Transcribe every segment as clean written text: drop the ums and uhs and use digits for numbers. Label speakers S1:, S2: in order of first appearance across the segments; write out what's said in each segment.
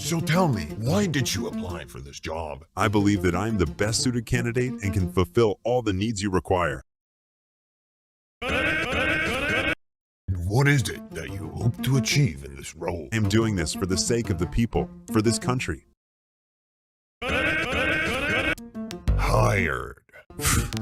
S1: So tell me, why did you apply for this job?
S2: I believe that I'm the best suited candidate and can fulfill all the needs you require.
S1: What is it that you hope to achieve in this role?
S2: I am doing this for the sake of the people, for this country.
S1: Hired.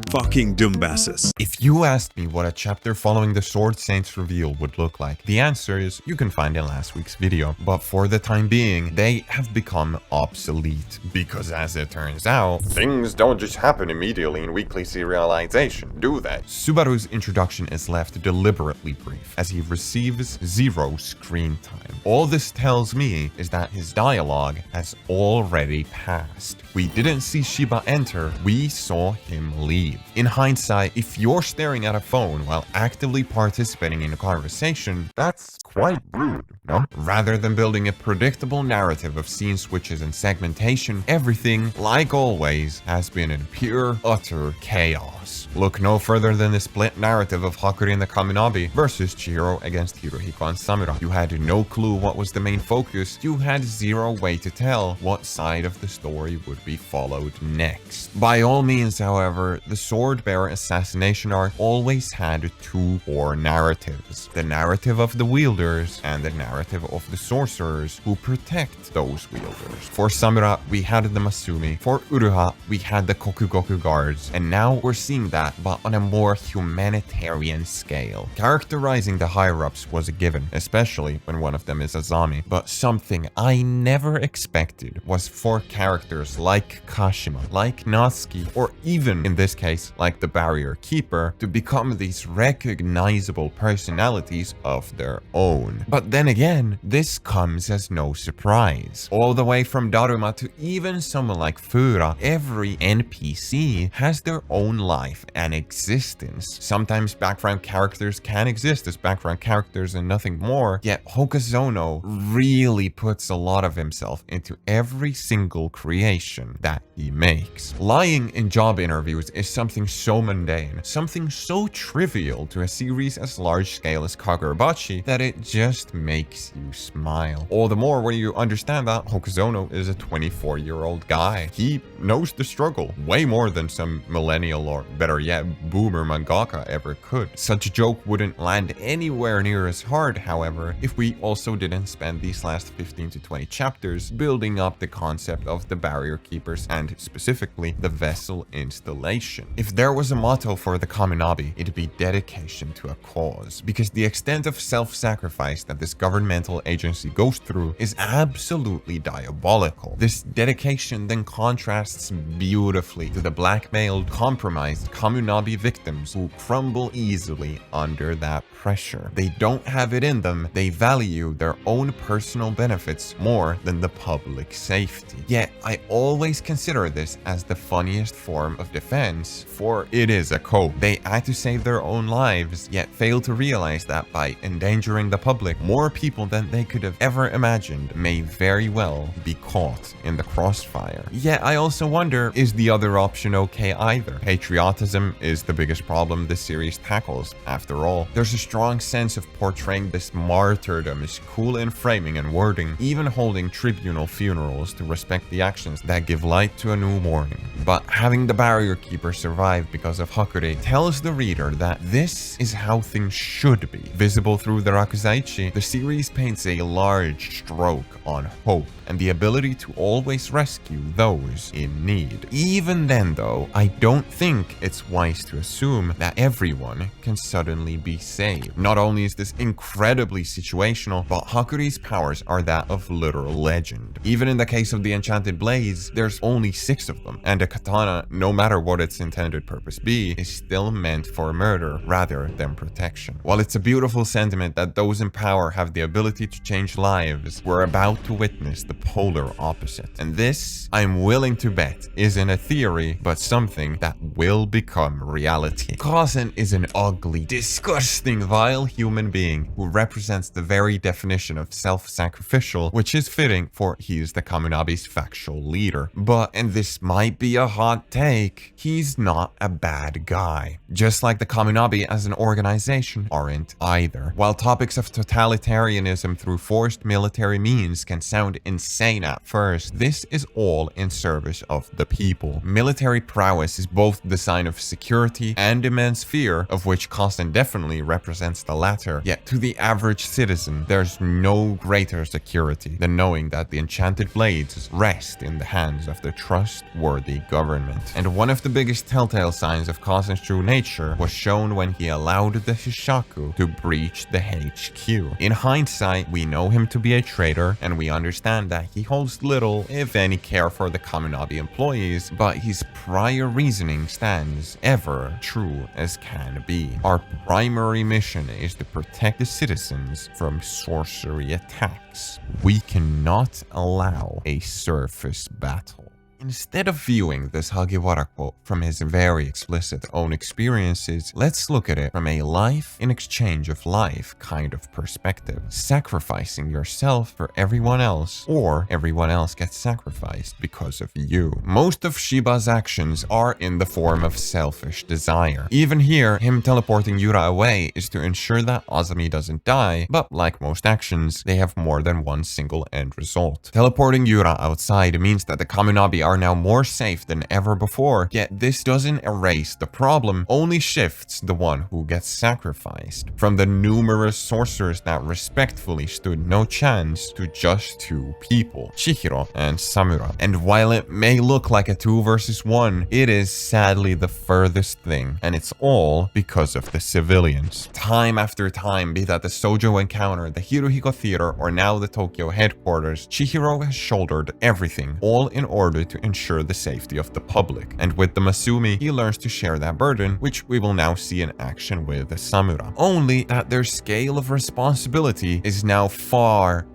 S2: Fucking Dumbassus.
S3: If you asked me what a chapter following the Sword Saints reveal would look like, the answer is you can find in last week's video. But for the time being, they have become obsolete. Because as it turns out, things don't just happen immediately in weekly serialization, do they? Subaru's introduction is left deliberately brief, as he receives 0 screen time. All this tells me is that his dialogue has already passed. We didn't see Shiba enter, we saw him leave. In hindsight, if you're staring at a phone while actively participating in a conversation, that's quite rude, no? Rather than building a predictable narrative of scene switches and segmentation, everything, like always, has been in pure, utter chaos. Look no further than the split narrative of Hakuri and the Kaminabi versus Chihiro against Hirohiko and Samura. You had no clue what was the main focus, you had 0 way to tell what side of the story would be followed next. By all means, however, the Swordbearer assassination arc always had 2 core narratives. The narrative of the wielders and the narrative of the sorcerers who protect those wielders. For Samura, we had the Masumi. For Uruha, we had the Kokugoku guards. And now we're seeing that, but on a more humanitarian scale. Characterizing the higher-ups was a given, especially when one of them is Azami. But something I never expected was for characters like Kashima, like Natsuki, or even in this case, like the Barrier Keeper, to become these recognizable personalities of their own. But then again, this comes as no surprise. All the way from Daruma to even someone like Fura, every NPC has their own life and existence. Sometimes background characters can exist as background characters and nothing more, yet Hokazono really puts a lot of himself into every single creation that he makes. Lying in job interviews is something so mundane, something so trivial to a series as large scale as Kagurabachi that it just makes you smile. All the more when you understand that Hokazono is a 24-year-old guy. He knows the struggle way more than some millennial or better yet boomer mangaka ever could. Such a joke wouldn't land anywhere near as hard, however, if we also didn't spend these last 15 to 20 chapters building up the concept of the Barrier Keepers and specifically the vessel installation. If there was a motto for the Kaminabi, it'd be dedication to a cause, because the extent of self-sacrifice that this governmental agency goes through is absolutely diabolical. This dedication then contrasts beautifully to the blackmailed, compromised Kaminabi victims who crumble easily under that pressure. They don't have it in them, they value their own personal benefits more than the public safety. Yet, I always consider this as the funniest form of defense, for it is a code. They act to save their own lives, yet fail to realize that by endangering the public, more people than they could have ever imagined may very well be caught in the crossfire. Yet I also wonder, is the other option okay either? Patriotism is the biggest problem this series tackles. After all, there's a strong sense of portraying this martyrdom is cool in framing and wording, even holding tribunal funerals to respect the actions that give light to a new morning. But having the Barrier Keeper survive because of Hakure tells the reader that this is how things should be. Visible through the Rakuzaichi, the series paints a large stroke on hope and the ability to always rescue those in need. Even then though, I don't think it's wise to assume that everyone can suddenly be saved. Not only is this incredibly situational, but Hakure's powers are that of literal legend. Even in the case of the Enchanted Blades, there's only 6 of them, and a katana, no matter what its intended purpose be, is still meant for murder rather than protection. While it's a beautiful sentiment that those in power have the ability to change lives, we're about to witness the polar opposite. And this, I'm willing to bet, isn't a theory, but something that will become reality. Kazen is an ugly, disgusting, vile human being who represents the very definition of self-sacrificial, which is fitting for he is the Kaminabi's factual leader. But, and this might be a hot take, he's not a bad guy. Just like the Kaminabi as an organization aren't either. While topics of totalitarianism authoritarianism through forced military means can sound insane at first, this is all in service of the people. Military prowess is both the sign of security and immense fear, of which Kosen definitely represents the latter. Yet to the average citizen, there's no greater security than knowing that the enchanted blades rest in the hands of the trustworthy government. And one of the biggest telltale signs of Kosen's true nature was shown when he allowed the Shishaku to breach the HQ. In hindsight, we know him to be a traitor, and we understand that he holds little, if any, care for the Kaminabi employees, but his prior reasoning stands ever true as can be. Our primary mission is to protect the citizens from sorcery attacks. We cannot allow a surface battle. Instead of viewing this Hagiwara quote from his very explicit own experiences, let's look at it from a life in exchange of life kind of perspective. Sacrificing yourself for everyone else, or everyone else gets sacrificed because of you. Most of Shiba's actions are in the form of selfish desire. Even here, him teleporting Yura away is to ensure that Azami doesn't die, but like most actions, they have more than one single end result. Teleporting Yura outside means that the Kaminabi are now more safe than ever before, yet this doesn't erase the problem, only shifts the one who gets sacrificed. From the numerous sorcerers that respectfully stood no chance to just two people, Chihiro and Samura. And while it may look like a 2 versus 1, it is sadly the furthest thing, and it's all because of the civilians. Time after time, be that the Sojo encounter, the Hirohiko Theater, or now the Tokyo headquarters, Chihiro has shouldered everything, all in order to ensure the safety of the public. And with the Masumi, he learns to share that burden, which we will now see in action with the Samura. Only that their scale of responsibility is now far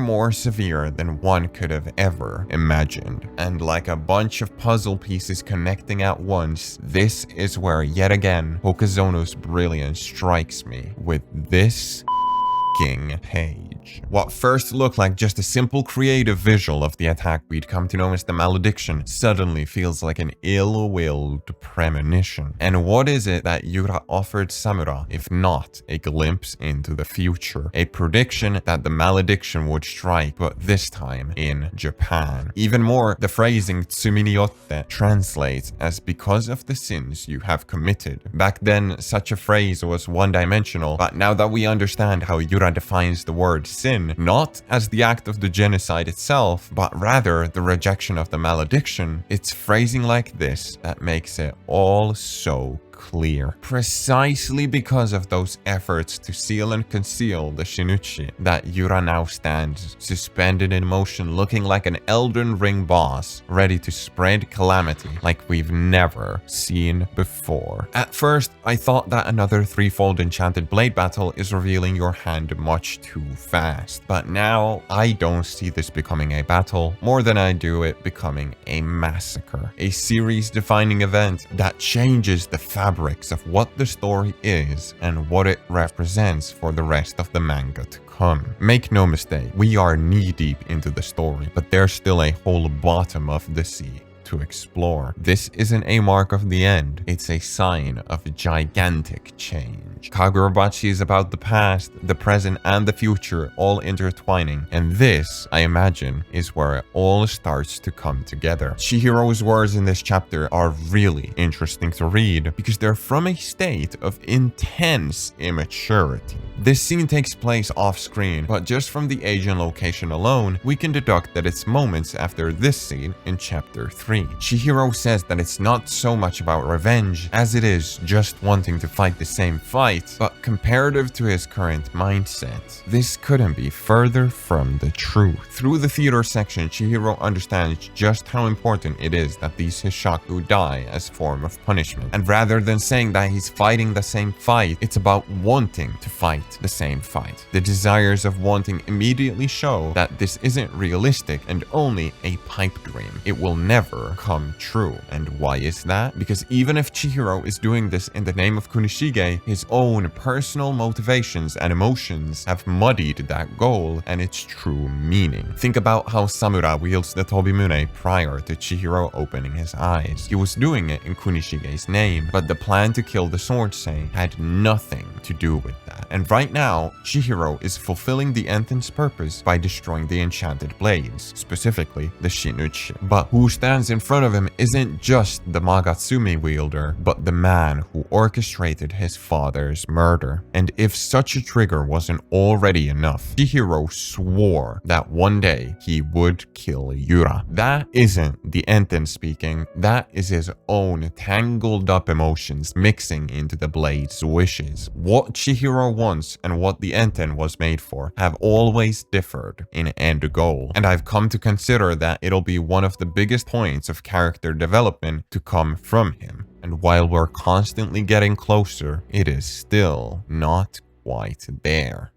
S3: more severe than one could have ever imagined. And like a bunch of puzzle pieces connecting at once, this is where yet again Hokazono's brilliance strikes me with this page. What first looked like just a simple creative visual of the attack we'd come to know as the malediction suddenly feels like an ill-willed premonition. And what is it that Yura offered Samura if not a glimpse into the future? A prediction that the malediction would strike, but this time in Japan. Even more, the phrasing tsumi ni yotte translates as because of the sins you have committed. Back then, such a phrase was one-dimensional, but now that we understand how Yura defines the word sin, not as the act of the genocide itself, but rather the rejection of the malediction, it's phrasing like this that makes it all so clear. Precisely because of those efforts to seal and conceal the Shinuchi, that Yura now stands suspended in motion, looking like an Elden Ring boss, ready to spread calamity like we've never seen before. At first, I thought that another threefold enchanted blade battle is revealing your hand much too fast, but now I don't see this becoming a battle more than I do it becoming a massacre, a series-defining event that changes the fabric of what the story is and what it represents for the rest of the manga to come. Make no mistake, we are knee-deep into the story, but there's still a whole bottom of the sea to explore. This isn't a mark of the end, it's a sign of gigantic change. Kagurabachi is about the past, the present, and the future all intertwining, and this, I imagine, is where it all starts to come together. Chihiro's words in this chapter are really interesting to read because they're from a state of intense immaturity. This scene takes place off-screen, but just from the age and location alone, we can deduct that it's moments after this scene in chapter 3. Chihiro says that it's not so much about revenge as it is just wanting to fight the same fight, but comparative to his current mindset, this couldn't be further from the truth. Through the theater section, Chihiro understands just how important it is that these Hishaku die as form of punishment. And rather than saying that he's fighting the same fight, it's about wanting to fight the same fight. The desires of wanting immediately show that this isn't realistic and only a pipe dream. It will never come true. And why is that? Because even if Chihiro is doing this in the name of Kunishige, his own own personal motivations and emotions have muddied that goal and its true meaning. Think about how Samura wields the Tobimune prior to Chihiro opening his eyes. He was doing it in Kunishige's name, but the plan to kill the Sword Saint had nothing to do with that. And right now, Chihiro is fulfilling the Enten's purpose by destroying the enchanted blades, specifically the Shinuchi. But who stands in front of him isn't just the Magatsumi wielder, but the man who orchestrated his father's murder. And if such a trigger wasn't already enough, Chihiro swore that one day he would kill Yura. That isn't the Enten speaking, that is his own tangled up emotions mixing into the blade's wishes. What Chihiro wants and what the Enten was made for have always differed in end goal, and I've come to consider that it'll be one of the biggest points of character development to come from him. And while we're constantly getting closer, it is still not quite there.